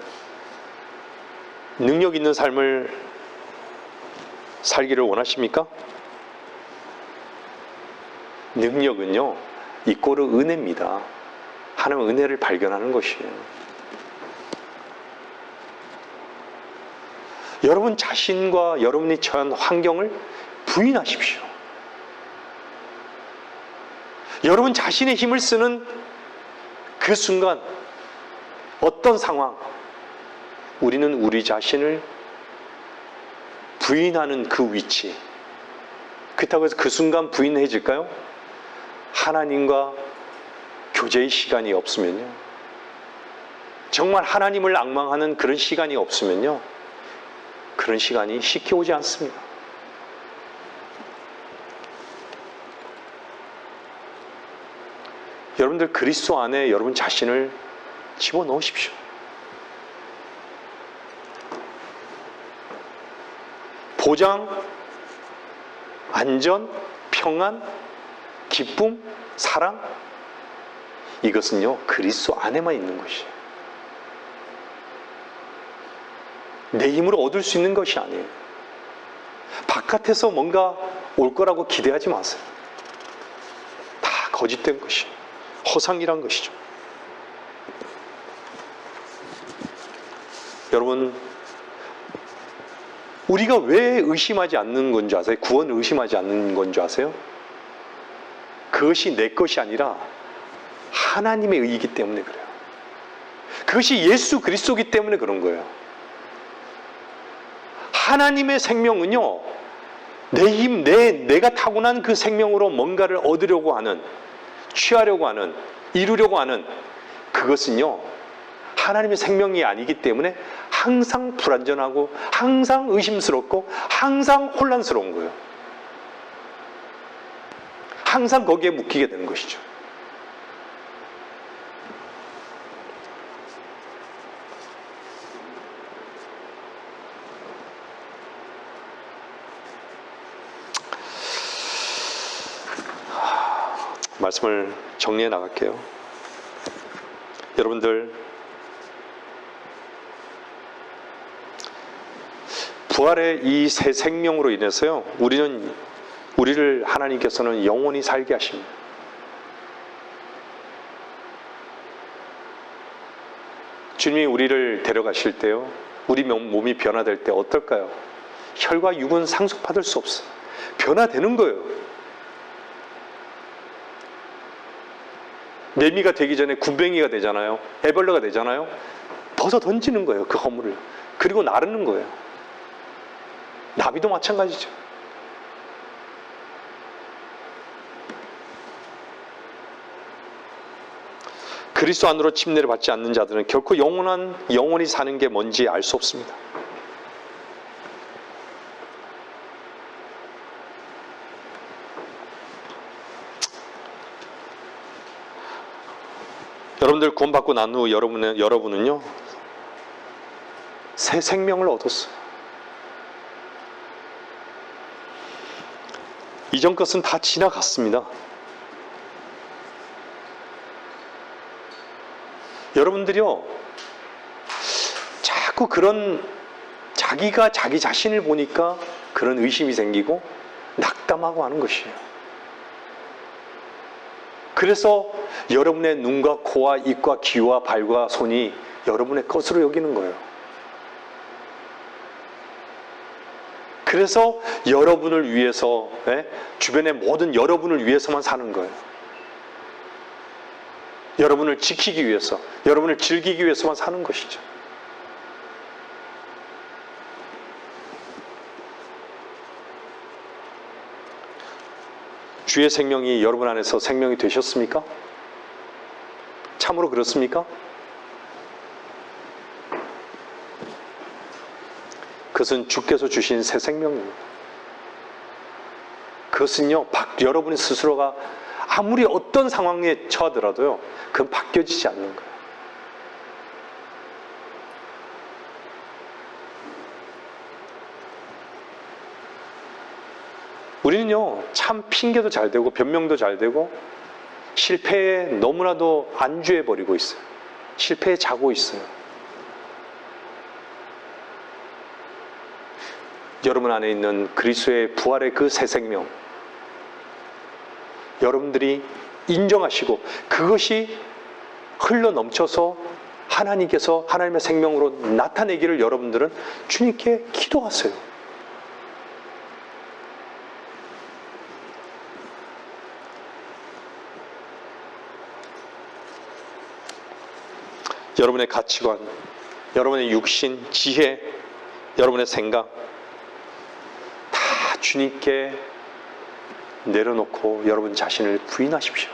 Speaker 1: 능력 있는 삶을 살기를 원하십니까? 능력은요, 이꼬르 은혜입니다. 하나님의 은혜를 발견하는 것이에요. 여러분 자신과 여러분이 처한 환경을 부인하십시오. 여러분 자신의 힘을 쓰는 그 순간, 어떤 상황, 우리는 우리 자신을 부인하는 그 위치, 그렇다고 해서 그 순간 부인해질까요? 하나님과 교제의 시간이 없으면요, 정말 하나님을 앙망하는 그런 시간이 없으면요, 그런 시간이 쉽게 오지 않습니다. 여러분들 그리스도 안에 여러분 자신을 집어넣으십시오. 보장, 안전, 평안, 기쁨, 사랑, 이것은요 그리스도 안에만 있는 것이에요. 내 힘으로 얻을 수 있는 것이 아니에요. 바깥에서 뭔가 올 거라고 기대하지 마세요. 다 거짓된 것이에요. 허상이란 것이죠. 여러분, 우리가 왜 의심하지 않는 건지 아세요? 구원을 의심하지 않는 건지 아세요? 그것이 내 것이 아니라 하나님의 의이기 때문에 그래요. 그것이 예수 그리스도이기 때문에 그런 거예요. 하나님의 생명은요, 내 힘, 내가 타고난 그 생명으로 뭔가를 얻으려고 하는, 취하려고 하는, 이루려고 하는 그것은요, 하나님의 생명이 아니기 때문에 항상 불완전하고 항상 의심스럽고 항상 혼란스러운 거예요. 항상 거기에 묶이게 되는 것이죠. 말씀을 정리해 나갈게요. 여러분들, 부활의 이 새 생명으로 인해서요, 우리를 하나님께서는 영원히 살게 하십니다. 주님이 우리를 데려가실 때요, 우리 몸이 변화될 때 어떨까요? 혈과 육은 상속받을 수 없어요. 변화되는 거예요. 매미가 되기 전에 군뱅이가 되잖아요. 애벌레가 되잖아요. 벗어 던지는 거예요, 그 허물을. 그리고 나르는 거예요. 나비도 마찬가지죠. 그리스도 안으로 침례를 받지 않는 자들은 결코 영원히 사는 게 뭔지 알 수 없습니다. 여러분들 구원받고 난 후 여러분은요, 새 생명을 얻었어요. 이전 것은 다 지나갔습니다. 여러분들이요, 자꾸 그런 자기가 자기 자신을 보니까 그런 의심이 생기고 낙담하고 하는 것이에요. 그래서 여러분의 눈과 코와 입과 귀와 발과 손이 여러분의 것으로 여기는 거예요. 그래서 여러분을 위해서, 주변의 모든 여러분을 위해서만 사는 거예요. 여러분을 지키기 위해서, 여러분을 즐기기 위해서만 사는 것이죠. 주의 생명이 여러분 안에서 생명이 되셨습니까? 참으로 그렇습니까? 그것은 주께서 주신 새 생명입니다. 그것은요, 여러분의 스스로가 아무리 어떤 상황에 처하더라도요, 그건 바뀌어지지 않는 거예요. 우리는요, 참 핑계도 잘 되고 변명도 잘 되고 실패에 너무나도 안주해버리고 있어요. 실패에 자고 있어요. 여러분 안에 있는 그리스도의 부활의 그 새 생명, 여러분들이 인정하시고 그것이 흘러 넘쳐서 하나님께서 하나님의 생명으로 나타내기를 여러분들은 주님께 기도하세요. 여러분의 가치관, 여러분의 육신, 지혜, 여러분의 생각 다 주님께 내려놓고 여러분 자신을 부인하십시오.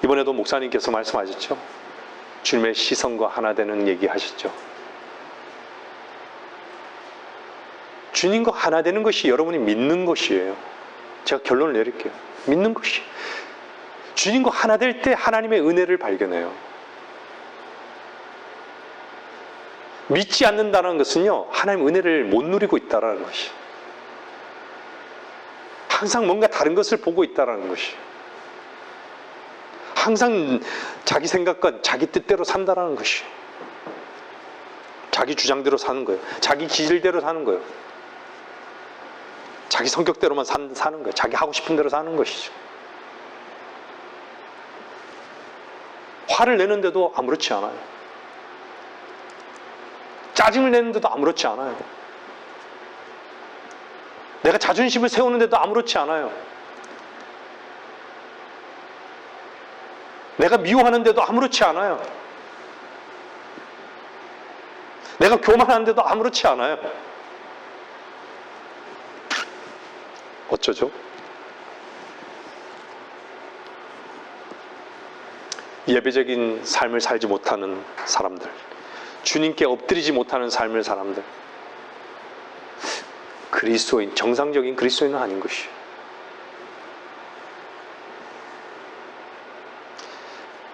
Speaker 1: 이번에도 목사님께서 말씀하셨죠. 주님의 시선과 하나 되는 얘기 하셨죠. 주님과 하나 되는 것이 여러분이 믿는 것이에요. 제가 결론을 내릴게요. 믿는 것이. 주님과 하나 될 때 하나님의 은혜를 발견해요. 믿지 않는다는 것은요, 하나님의 은혜를 못 누리고 있다는 것이. 항상 뭔가 다른 것을 보고 있다는 것이. 항상 자기 생각과 자기 뜻대로 산다는 것이. 자기 주장대로 사는 거예요. 자기 기질대로 사는 거예요. 자기 성격대로만 사는 거예요. 자기 하고 싶은 대로 사는 것이죠. 화를 내는데도 아무렇지 않아요. 짜증을 내는데도 아무렇지 않아요. 내가 자존심을 세우는데도 아무렇지 않아요. 내가 미워하는데도 아무렇지 않아요. 내가 교만하는데도 아무렇지 않아요. 어쩌죠? 예배적인 삶을 살지 못하는 사람들, 주님께 엎드리지 못하는 삶을 사람들, 그리스도인, 정상적인 그리스도인은 아닌 것이에요.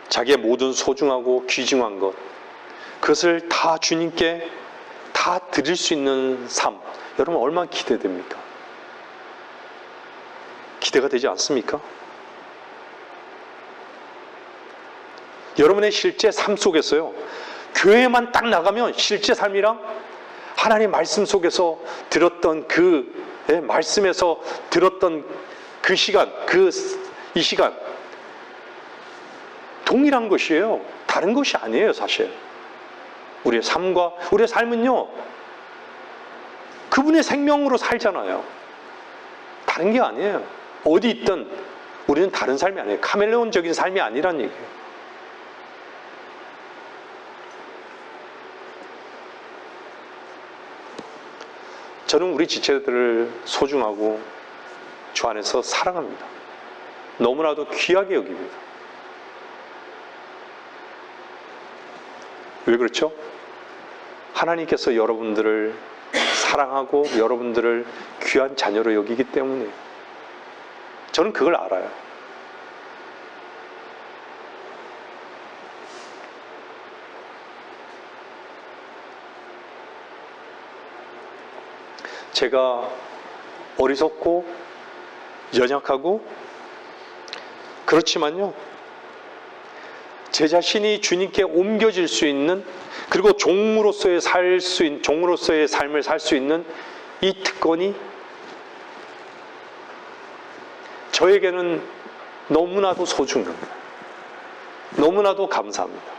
Speaker 1: 자기의 모든 소중하고 귀중한 것, 그것을 다 주님께 다 드릴 수 있는 삶, 여러분 얼마나 기대됩니까? 기대가 되지 않습니까? 여러분의 실제 삶 속에서요, 교회만 딱 나가면 실제 삶이랑 하나님의 말씀 속에서 들었던 말씀에서 들었던 그 시간, 이 시간 동일한 것이에요. 다른 것이 아니에요, 사실. 우리의 삶은요, 그분의 생명으로 살잖아요. 다른 게 아니에요. 어디 있든 우리는 다른 삶이 아니에요. 카멜레온적인 삶이 아니란 얘기예요. 저는 우리 지체들을 소중하고 주 안에서 사랑합니다. 너무나도 귀하게 여깁니다. 왜 그렇죠? 하나님께서 여러분들을 사랑하고 여러분들을 귀한 자녀로 여기기 때문에 저는 그걸 알아요. 제가 어리석고 연약하고 그렇지만요, 제 자신이 주님께 옮겨질 수 있는, 그리고 종으로서의 삶을 살 수 있는 이 특권이 저에게는 너무나도 소중합니다. 너무나도 감사합니다.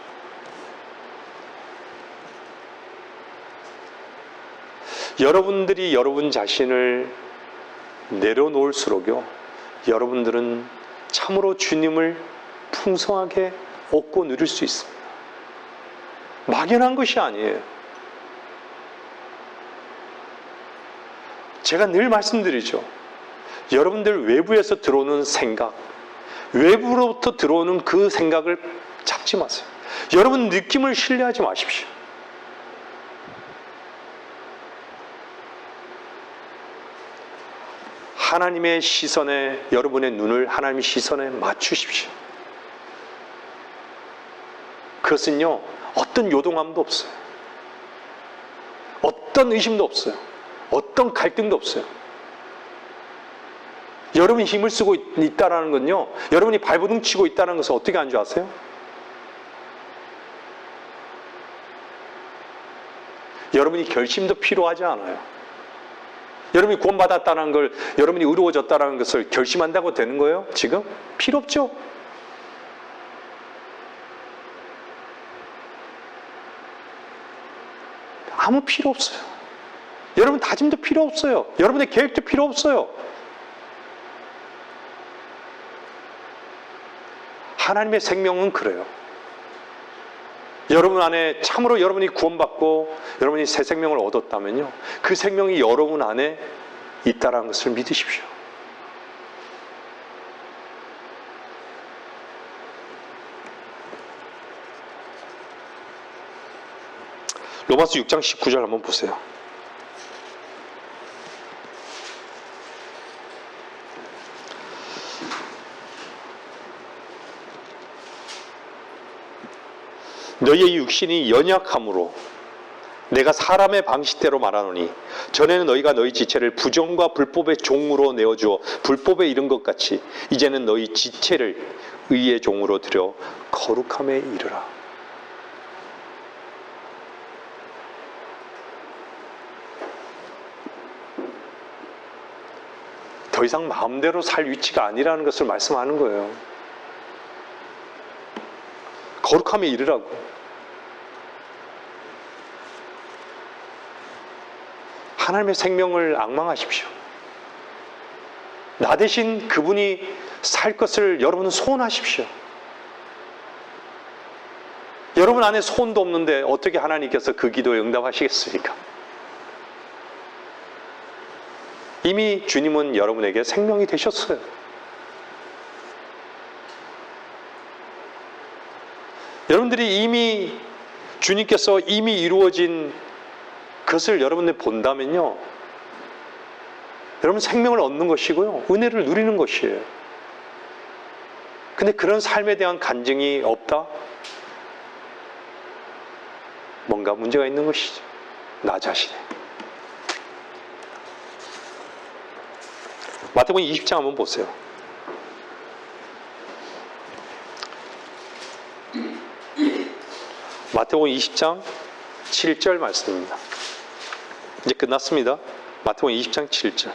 Speaker 1: 여러분들이 여러분 자신을 내려놓을수록요, 여러분들은 참으로 주님을 풍성하게 얻고 누릴 수 있습니다. 막연한 것이 아니에요. 제가 늘 말씀드리죠. 여러분들 외부에서 들어오는 생각, 외부로부터 들어오는 그 생각을 잡지 마세요. 여러분 느낌을 신뢰하지 마십시오. 하나님의 시선에, 여러분의 눈을 하나님의 시선에 맞추십시오. 그것은요, 어떤 요동함도 없어요. 어떤 의심도 없어요. 어떤 갈등도 없어요. 여러분이 힘을 쓰고 있다는 건요, 여러분이 발버둥 치고 있다는 것은 어떻게 하는 줄 아세요? 여러분이 결심도 필요하지 않아요. 여러분이 구원받았다는 걸, 여러분이 의로워졌다는 것을 결심한다고 되는 거예요? 지금? 필요 없죠? 아무 필요 없어요. 여러분 다짐도 필요 없어요. 여러분의 계획도 필요 없어요. 하나님의 생명은 그래요. 여러분 안에 참으로 여러분이 구원받고 여러분이 새 생명을 얻었다면요, 그 생명이 여러분 안에 있다는 것을 믿으십시오. 로마서 6장 19절 한번 보세요. 너희의 육신이 연약함으로 내가 사람의 방식대로 말하노니 전에는 너희가 너희 지체를 부정과 불법의 종으로 내어주어 불법에 이른 것 같이 이제는 너희 지체를 의의 종으로 들여 거룩함에 이르라. 더 이상 마음대로 살 위치가 아니라는 것을 말씀하는 거예요. 거룩함에 이르라고. 하나님의 생명을 앙망하십시오. 나 대신 그분이 살 것을 여러분은 소원하십시오. 여러분 안에 소원도 없는데 어떻게 하나님께서 그 기도에 응답하시겠습니까? 이미 주님은 여러분에게 생명이 되셨어요. 여러분들이 이미 주님께서 이미 이루어진 그것을 여러분들이 본다면요, 여러분 생명을 얻는 것이고요, 은혜를 누리는 것이에요. 근데 그런 삶에 대한 간증이 없다? 뭔가 문제가 있는 것이죠. 나 자신에. 마태복음 20장 한번 보세요. 마태복음 20장 7절 말씀입니다. 이제 끝났습니다. 마태복음 20장 7절.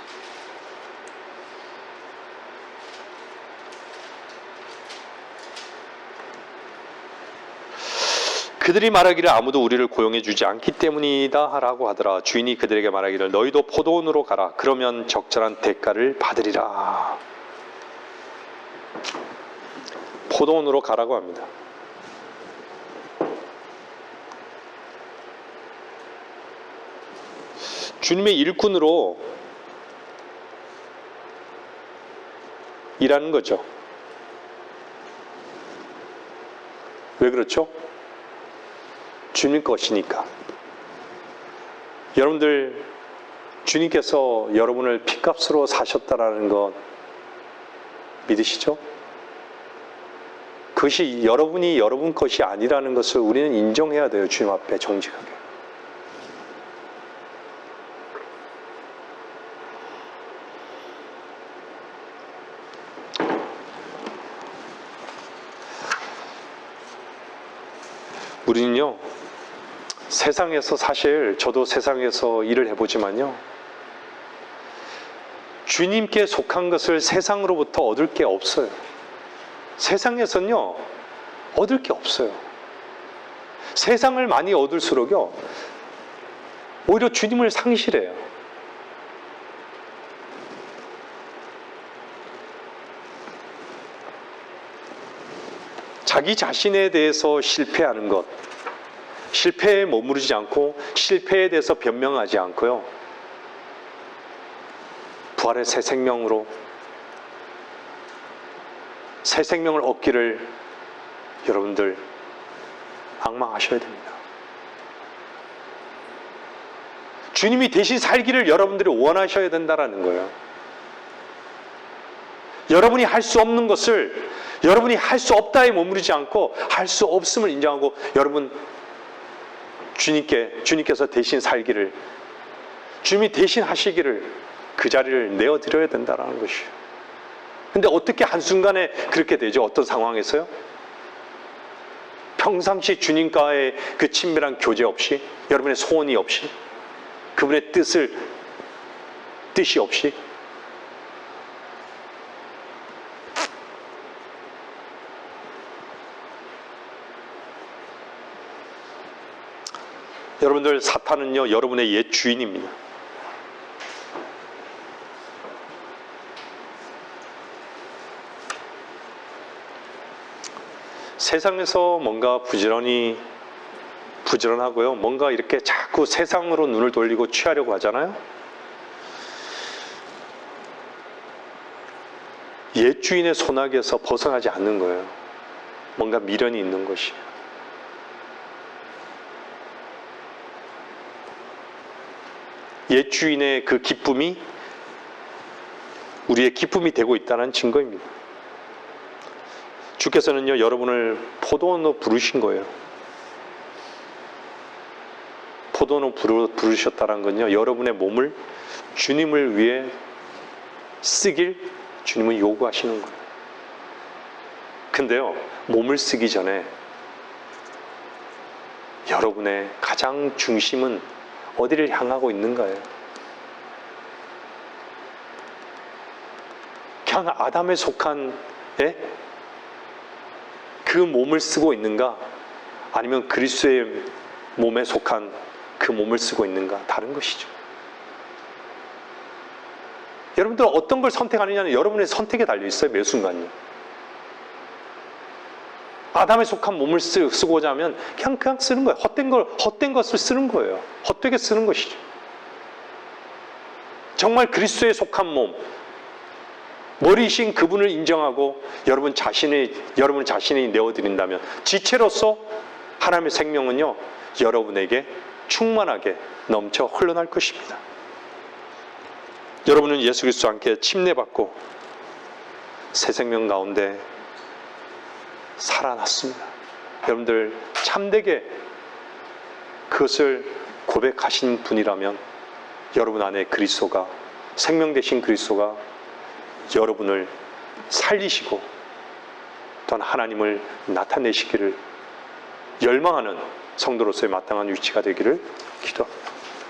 Speaker 1: 그들이 말하기를 아무도 우리를 고용해 주지 않기 때문이다 라고 하더라. 주인이 그들에게 말하기를 너희도 포도원으로 가라. 그러면 적절한 대가를 받으리라. 포도원으로 가라고 합니다. 주님의 일꾼으로 일하는 거죠. 왜 그렇죠? 주님 것이니까. 여러분들, 주님께서 여러분을 핏값으로 사셨다라는 것 믿으시죠? 그것이 여러분이 여러분 것이 아니라는 것을 우리는 인정해야 돼요. 주님 앞에 정직하게. 우리는요, 세상에서, 사실 저도 세상에서 일을 해보지만요, 주님께 속한 것을 세상으로부터 얻을 게 없어요. 세상에서는요, 얻을 게 없어요. 세상을 많이 얻을수록요, 오히려 주님을 상실해요. 자기 자신에 대해서 실패하는 것, 실패에 머무르지 않고 실패에 대해서 변명하지 않고요, 부활의 새 생명으로 새 생명을 얻기를 여러분들 앙망하셔야 됩니다. 주님이 대신 살기를 여러분들이 원하셔야 된다는 거예요. 여러분이 할 수 없는 것을 여러분이 할 수 없다에 머무르지 않고 할 수 없음을 인정하고 여러분 주님께서 대신 살기를, 주님이 대신 하시기를 그 자리를 내어드려야 된다는 것이에요. 근데 어떻게 한순간에 그렇게 되죠? 어떤 상황에서요? 평상시 주님과의 그 친밀한 교제 없이, 여러분의 소원이 없이, 그분의 뜻이 없이, 여러분들, 사탄은요 여러분의 옛 주인입니다. 세상에서 뭔가 부지런하고요, 뭔가 이렇게 자꾸 세상으로 눈을 돌리고 취하려고 하잖아요. 옛 주인의 손아귀에서 벗어나지 않는 거예요. 뭔가 미련이 있는 것이에요. 옛 주인의 그 기쁨이 우리의 기쁨이 되고 있다는 증거입니다. 주께서는요 여러분을 포도원으로 부르신 거예요. 포도원으로 부르셨다는 건요, 여러분의 몸을 주님을 위해 쓰길 주님은 요구하시는 거예요. 근데요, 몸을 쓰기 전에 여러분의 가장 중심은 어디를 향하고 있는가요? 그냥 아담에 속한 그 몸을 쓰고 있는가? 아니면 그리스도의 몸에 속한 그 몸을 쓰고 있는가? 다른 것이죠. 여러분들 어떤 걸 선택하느냐는 여러분의 선택에 달려 있어요. 매 순간이. 아담에 속한 몸을 쓰고자 하면 그냥 쓰는 거예요. 헛된 것을 쓰는 거예요. 헛되게 쓰는 것이죠. 정말 그리스도에 속한 몸, 머리이신 그분을 인정하고 여러분 자신이 내어드린다면 지체로서 하나님의 생명은요 여러분에게 충만하게 넘쳐 흘러날 것입니다. 여러분은 예수 그리스도와 함께 침례받고 새 생명 가운데 살아났습니다. 여러분들 참되게 그것을 고백하신 분이라면 여러분 안에 그리스도가, 생명 되신 그리스도가 여러분을 살리시고 또한 하나님을 나타내시기를 열망하는 성도로서의 마땅한 위치가 되기를 기도합니다.